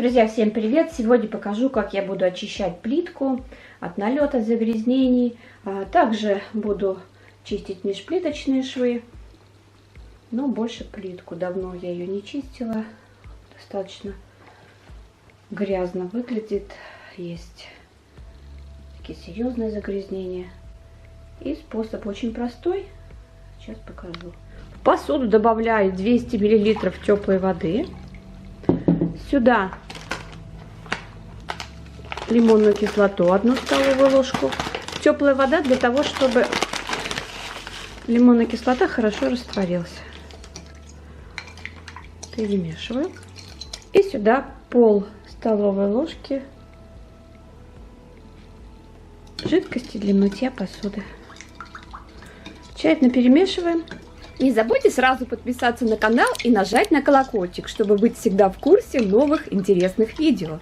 Друзья, всем привет! Сегодня покажу, как я буду очищать плитку от налета, загрязнений. Также буду чистить межплиточные швы, но больше плитку. Давно я ее не чистила, достаточно грязно выглядит. Есть такие серьезные загрязнения. И способ очень простой. Сейчас покажу. В посуду добавляю 200 мл теплой воды. Сюда лимонную кислоту, 1 столовую ложку. Теплая вода для того, чтобы лимонная кислота хорошо растворилась. Перемешиваю. И сюда пол столовой ложки жидкости для мытья посуды. Тщательно перемешиваем. Не забудьте сразу подписаться на канал и нажать на колокольчик, чтобы быть всегда в курсе новых интересных видео.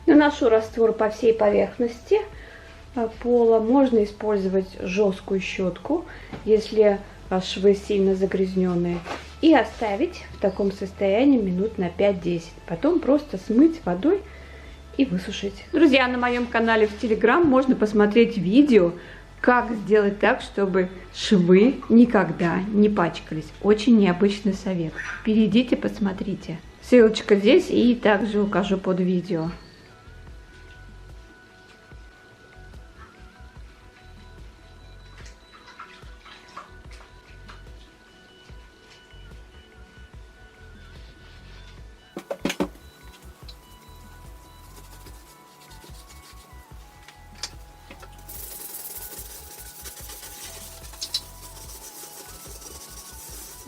Наношу раствор по всей поверхности пола. Можно использовать жесткую щетку, если швы сильно загрязненные. И оставить в таком состоянии минут на 5-10. Потом просто смыть водой и высушить. Друзья, на моем канале в Telegram можно посмотреть видео, как сделать так, чтобы швы никогда не пачкались. Очень необычный совет. Перейдите, посмотрите. Ссылочка здесь и также укажу под видео.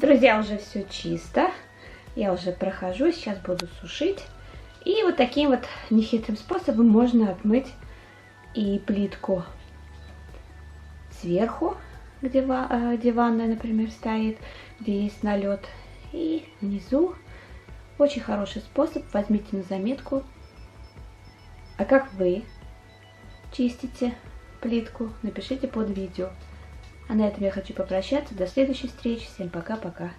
Друзья, уже все чисто. Я уже прохожу, сейчас буду сушить. И вот таким вот нехитрым способом можно отмыть и плитку сверху, где ванная, например, стоит, где есть налет. И внизу. Очень хороший способ, возьмите на заметку. А как вы чистите плитку, напишите под видео. А на этом я хочу попрощаться. До следующей встречи. Всем пока-пока.